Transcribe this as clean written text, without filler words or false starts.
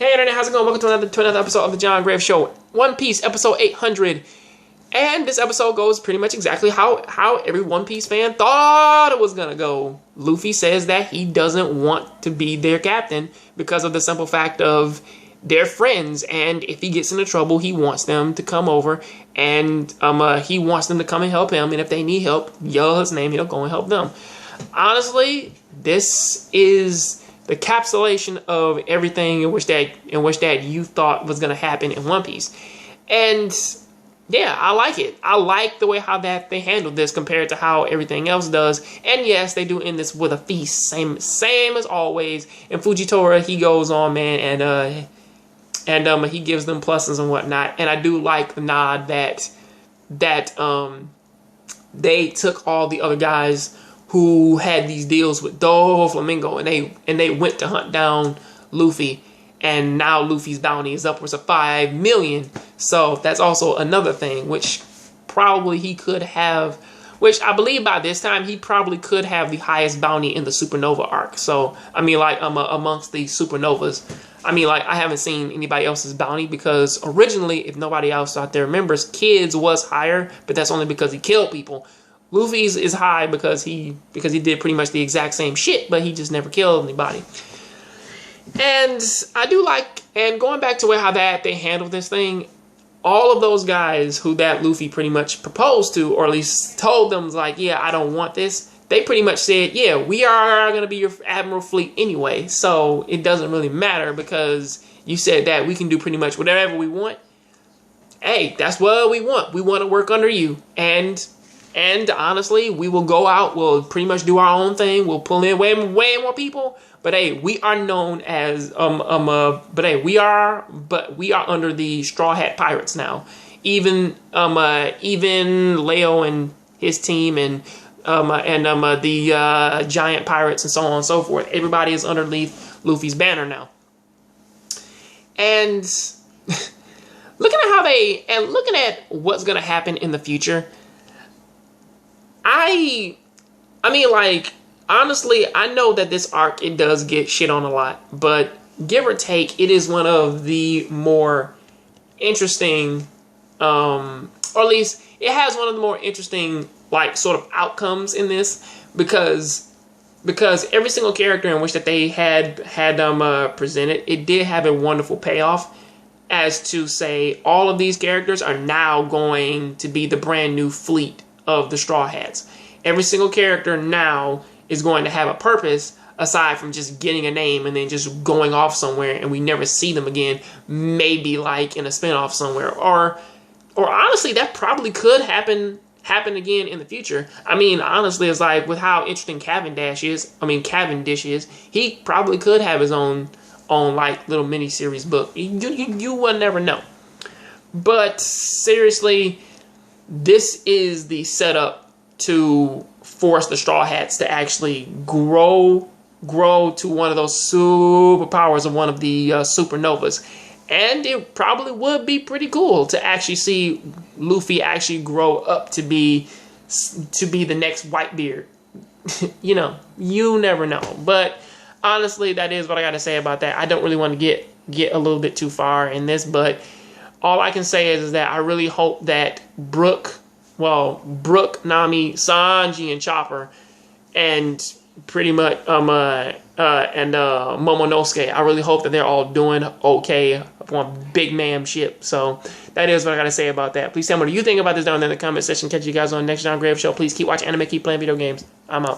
Hey internet, how's it going? Welcome to another episode of the John Grave Show. One Piece, episode 800. And this episode goes pretty much exactly how every One Piece fan thought it was gonna go. Luffy says that he doesn't want to be their captain because of the simple fact of they're friends, and if he gets into trouble, he wants them to come over, and he wants them to come and help him, and if they need help, yell his name, he'll go and help them. Honestly, this is the encapsulation of everything in which that you thought was going to happen in One Piece. And yeah, I like it. I like the way how that they handled this compared to how everything else does. And yes, they do end this with a feast, same as always. And Fujitora, he goes on, man, and he gives them pluses and whatnot. And I do like the nod that they took all the other guys who had these deals with Doflamingo, and they went to hunt down Luffy, and now Luffy's bounty is upwards of 5 million. So that's also another thing, which probably he could have, which I believe by this time he probably could have the highest bounty in the Supernova arc. So I mean, like amongst the Supernovas, I mean, like I haven't seen anybody else's bounty because originally, if nobody else out there remembers, Kid's was higher, but that's only because he killed people. Luffy's is high because he did pretty much the exact same shit, but he just never killed anybody. And I do like, and going back to how that they handled this thing, all of those guys who that Luffy pretty much proposed to, or at least told them, like, yeah, I don't want this, they pretty much said, yeah, we are going to be your Admiral fleet anyway, so it doesn't really matter because you said that we can do pretty much whatever we want. Hey, that's what we want. We want to work under you. And honestly, we will go out, we'll pretty much do our own thing, we'll pull in way more people, but hey, we are known as, we are under the Straw Hat Pirates now. Even Leo and his team and the Giant Pirates and so on and so forth, everybody is underneath Luffy's banner now. And looking at what's going to happen in the future, I mean, like, honestly, I know that this arc, it does get shit on a lot, but give or take, it is one of the more interesting, or at least it has one of the more interesting, like, sort of outcomes in this, because every single character in which that they had presented, it did have a wonderful payoff as to say all of these characters are now going to be the brand new fleet of the Straw Hats. Every single character now is going to have a purpose aside from just getting a name and then just going off somewhere and we never see them again, maybe like in a spinoff somewhere, or honestly that probably could happen again in the future. I mean, honestly, it's like with how interesting Cavendish is, he probably could have his own like little mini series book. You will never know. But seriously, this is the setup to force the Straw Hats to actually grow to one of those superpowers of one of the supernovas. And it probably would be pretty cool to actually see Luffy actually grow up to be the next Whitebeard. You know, you never know. But honestly, that is what I got to say about that. I don't really want to get a little bit too far in this, but all I can say is that I really hope that Brook, Nami, Sanji, and Chopper, and pretty much Momonosuke, I really hope that they're all doing okay on Big Ma'am ship. So that is what I got to say about that. Please tell me what you think about this down there in the comment section. Catch you guys on the next John Grave Show. Please keep watching anime, keep playing video games. I'm out.